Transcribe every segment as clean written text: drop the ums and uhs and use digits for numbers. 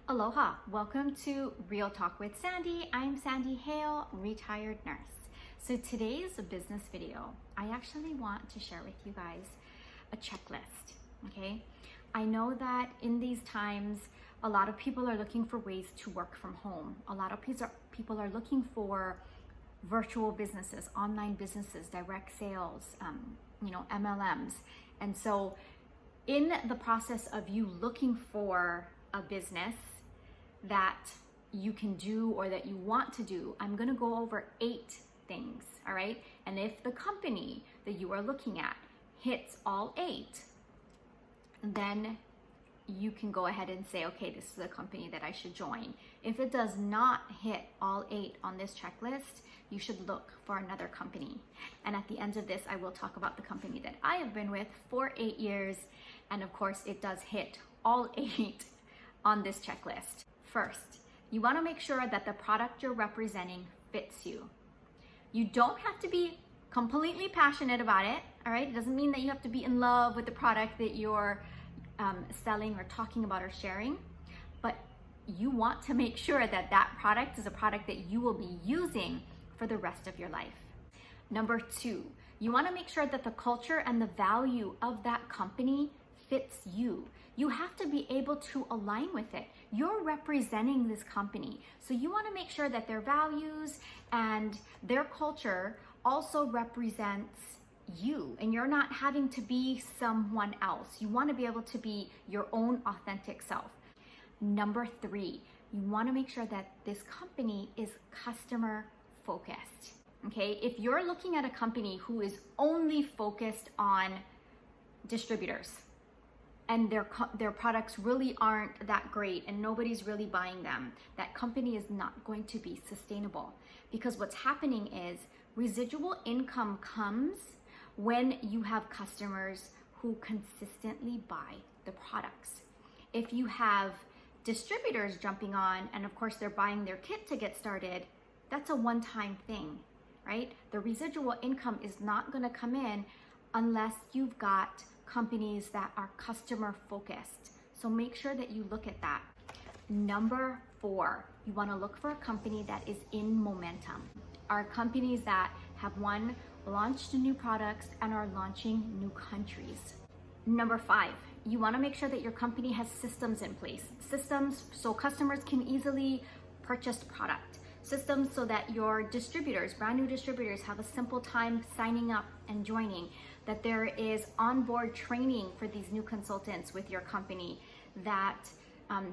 Aloha, welcome to Real Talk with Sandy. I'm Sandy Hale, retired nurse. So today's business video, I actually want to share with you guys a checklist, okay? I know that in these times, a lot of people are looking for ways to work from home. A lot of people are looking for virtual businesses, online businesses, direct sales, MLMs. And so in the process of you looking for a business that you can do or that you want to do, I'm going to go over 8 things, all right? And if the company that you are looking at hits all 8, then you can go ahead and say, okay, this is the company that I should join. If it does not hit all 8 on this checklist, you should look for another company. And at the end of this, I will talk about the company that I have been with for 8 years. And of course, it does hit all 8 on this checklist. First, you want to make sure that the product you're representing fits you. You don't have to be completely passionate about it, all right? It doesn't mean that you have to be in love with the product that you're selling or talking about or sharing, but you want to make sure that that product is a product that you will be using for the rest of your life. Number 2, you want to make sure that the culture and the value of that company fits you. You have to be able to align with it. You're representing this company, so you want to make sure that their values and their culture also represents you, and you're not having to be someone else. You want to be able to be your own authentic self. Number 3, you want to make sure that this company is customer focused. Okay, if you're looking at a company who is only focused on distributors and their products really aren't that great and nobody's really buying them, that company is not going to be sustainable, because what's happening is residual income comes when you have customers who consistently buy the products. If you have distributors jumping on, and of course they're buying their kit to get started, that's a one-time thing, right? The residual income is not gonna come in unless you've got companies that are customer focused. So make sure that you look at that. Number 4, you wanna look for a company that is in momentum. Are companies that have launched new products and are launching new countries. Number 5, you wanna make sure that your company has systems in place. Systems so customers can easily purchase product. Systems so that your distributors, brand new distributors, have a simple time signing up and joining, that there is onboard training for these new consultants with your company, that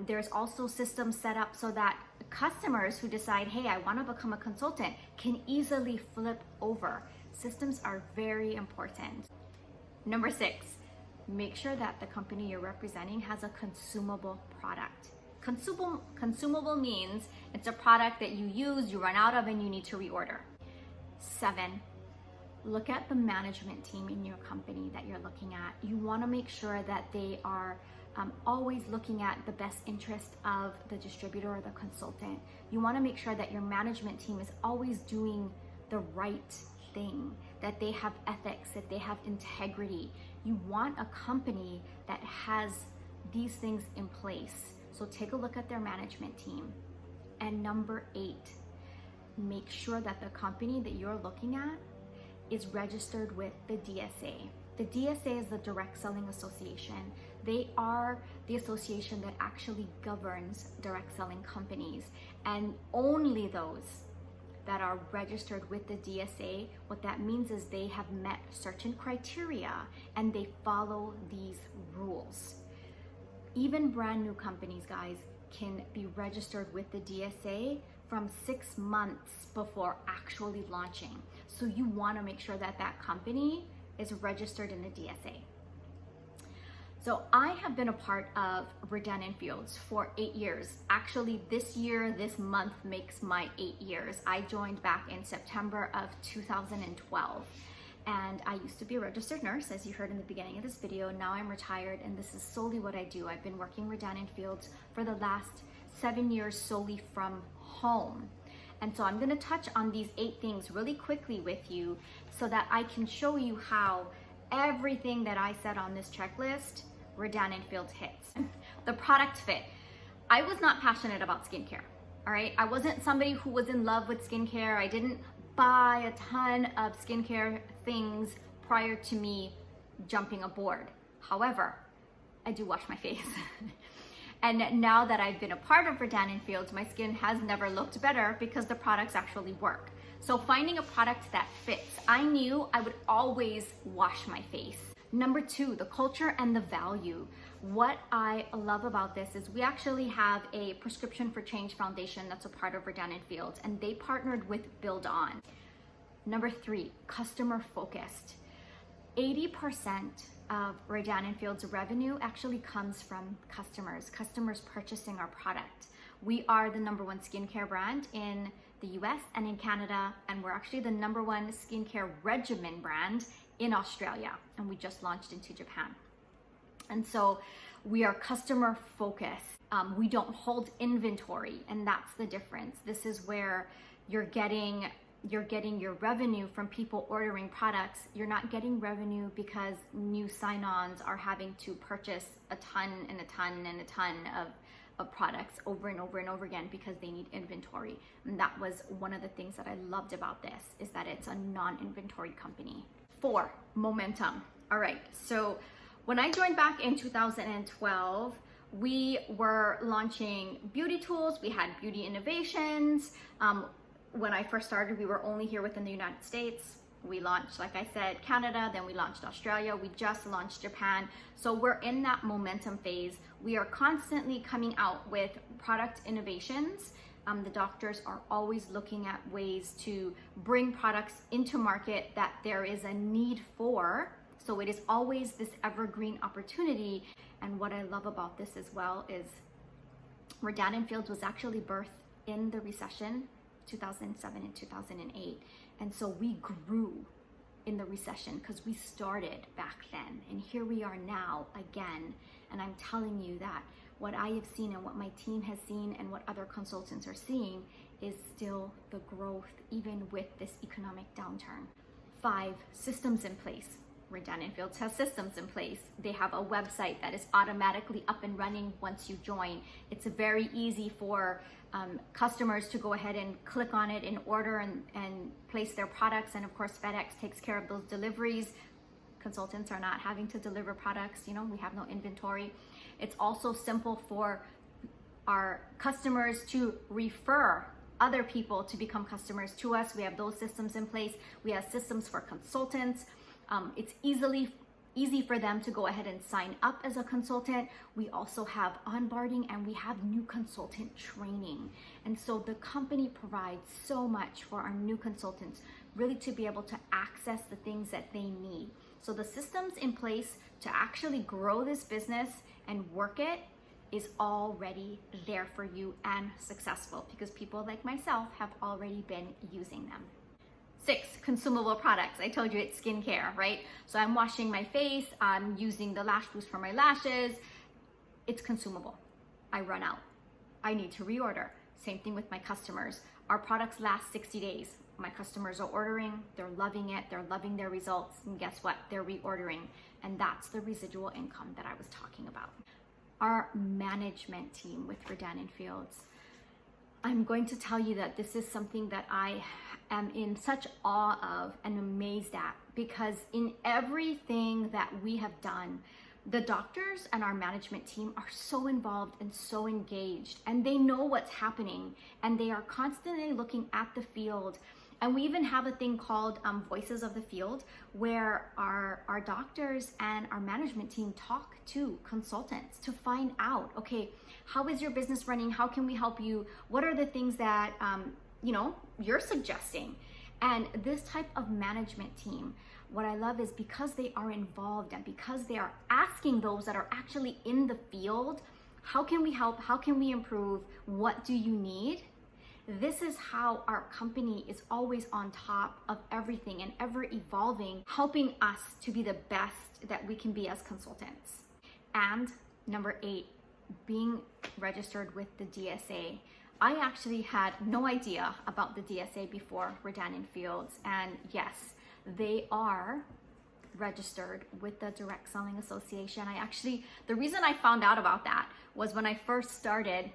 there's also systems set up so that customers who decide, hey, I want to become a consultant, can easily flip over. Systems are very important. Number 6, make sure that the company you're representing has a consumable product. Consumable means it's a product that you use, you run out of, and you need to reorder. 7, look at the management team in your company that you're looking at. You want to make sure that they are always looking at the best interest of the distributor or the consultant. You want to make sure that your management team is always doing the right thing, that they have ethics, that they have integrity. You want a company that has these things in place. So take a look at their management team. And number 8, make sure that the company that you're looking at is registered with the DSA. The DSA is the Direct Selling Association. They are the association that actually governs direct selling companies, and only those that are registered with the DSA, what that means is they have met certain criteria and they follow these rules. Even brand new companies, guys, can be registered with the DSA from 6 months before actually launching. So you want to make sure that that company is registered in the DSA. So I have been a part of Rodan+Fields for 8 years. Actually, this month makes my 8 years. I joined back in September of 2012. And I used to be a registered nurse, as you heard in the beginning of this video. Now I'm retired, and this is solely what I do. I've been working Rodan+Fields for the last 7 years solely from home. And so I'm gonna touch on these 8 things really quickly with you so that I can show you how everything that I said on this checklist, Rodan+Fields hits. The product fit. I was not passionate about skincare, all right? I wasn't somebody who was in love with skincare. I didn't buy a ton of skincare things prior to me jumping aboard. However, I do wash my face. And now that I've been a part of Rodan+Fields, my skin has never looked better because the products actually work. So finding a product that fits, I knew I would always wash my face. Number 2, the culture and the value. What I love about this is we actually have a Prescription for Change Foundation that's a part of Rodan+Fields, and they partnered with Build On. Number 3, customer focused. 80% of Rodan+Fields revenue actually comes from customers purchasing our product. We are the #1 skincare brand in the US and in Canada, and we're actually the #1 skincare regimen brand in Australia, and we just launched into Japan. And so we are customer focused. We don't hold inventory, and that's the difference. This is where you're getting your revenue from people ordering products. You're not getting revenue because new sign-ons are having to purchase a ton and a ton and a ton of products over and over and over again because they need inventory. And that was one of the things that I loved about this, is that it's a non-inventory company. 4, momentum. All right, so when I joined back in 2012, we were launching beauty tools. We had beauty innovations. When I first started, we were only here within the United States. We launched, like I said, Canada, then we launched Australia. We just launched Japan. So we're in that momentum phase. We are constantly coming out with product innovations. The doctors are always looking at ways to bring products into market that there is a need for. So it is always this evergreen opportunity. And what I love about this as well is Rodan+Fields was actually birthed in the recession, 2007 and 2008. And so we grew in the recession because we started back then. And here we are now again. And I'm telling you that what I have seen and what my team has seen and what other consultants are seeing is still the growth, even with this economic downturn. 5, systems in place. Rodan+Fields has systems in place. They have a website that is automatically up and running once you join. It's very easy for customers to go ahead and click on it and order and place their products. And of course, FedEx takes care of those deliveries. Consultants are not having to deliver products. We have no inventory. It's also simple for our customers to refer other people to become customers to us. We have those systems in place. We have systems for consultants. It's easy for them to go ahead and sign up as a consultant. We also have onboarding, and we have new consultant training. And so the company provides so much for our new consultants, really to be able to access the things that they need. So the systems in place to actually grow this business and work it is already there for you and successful, because people like myself have already been using them. 6, consumable products. I told you it's skincare, right? So I'm washing my face, I'm using the lash boost for my lashes. It's consumable. I run out. I need to reorder. Same thing with my customers. Our products last 60 days. My customers are ordering, they're loving it, they're loving their results, and guess what? They're reordering. And that's the residual income that I was talking about. Our management team with Rodan+Fields. I'm going to tell you that this is something that I am in such awe of and amazed at, because in everything that we have done, the doctors and our management team are so involved and so engaged, and they know what's happening, and they are constantly looking at the field. And we even have a thing called Voices of the Field, where our doctors and our management team talk to consultants to find out, okay, how is your business running? How can we help you? What are the things that you're suggesting? And this type of management team, what I love is because they are involved and because they are asking those that are actually in the field, how can we help? How can we improve? What do you need? This is how our company is always on top of everything and ever evolving, helping us to be the best that we can be as consultants. And number 8, being registered with the DSA. I actually had no idea about the DSA before Rodan+Fields, and yes, they are registered with the Direct Selling Association. The reason I found out about that was when I first started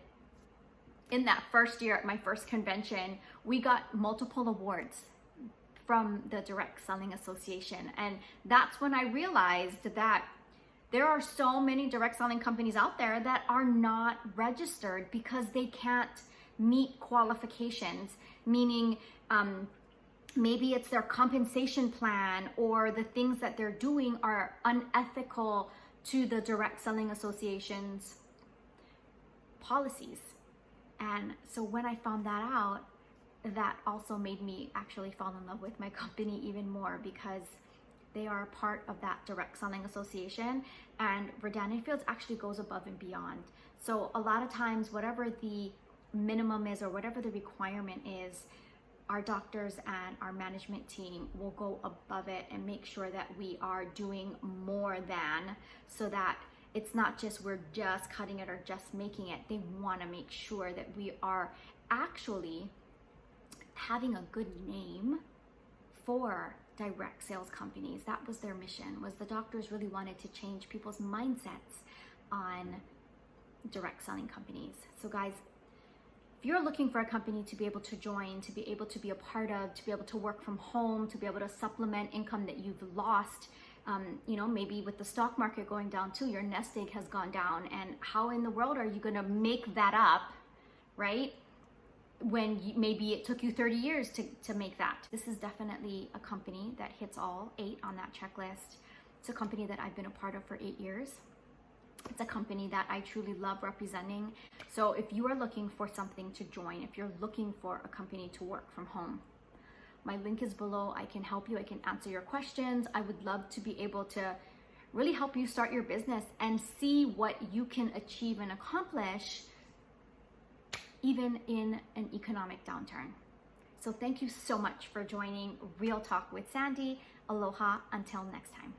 in that first year at my first convention, we got multiple awards from the Direct Selling Association. And that's when I realized that there are so many direct selling companies out there that are not registered because they can't meet qualifications, meaning maybe it's their compensation plan or the things that they're doing are unethical to the Direct Selling Association's policies. And so when I found that out, that also made me actually fall in love with my company even more, because they are a part of that Direct Selling Association, and Rodan+Fields actually goes above and beyond. So a lot of times, whatever the minimum is or whatever the requirement is, our doctors and our management team will go above it and make sure that we are doing more than, so that it's not just we're just cutting it or just making it. They want to make sure that we are actually having a good name for direct sales companies. That was their mission, was the doctors really wanted to change people's mindsets on direct selling companies. So guys, if you're looking for a company to be able to join, to be able to be a part of, to be able to work from home, to be able to supplement income that you've lost, you know, maybe with the stock market going down too, your nest egg has gone down, and how in the world are you going to make that up, right? When maybe it took you 30 years to make that. This is definitely a company that hits all 8 on that checklist. It's a company that I've been a part of for 8 years. It's a company that I truly love representing. So if you are looking for something to join, if you're looking for a company to work from home, my link is below. I can help you. I can answer your questions. I would love to be able to really help you start your business and see what you can achieve and accomplish even in an economic downturn. So thank you so much for joining Real Talk with Sandy. Aloha until next time.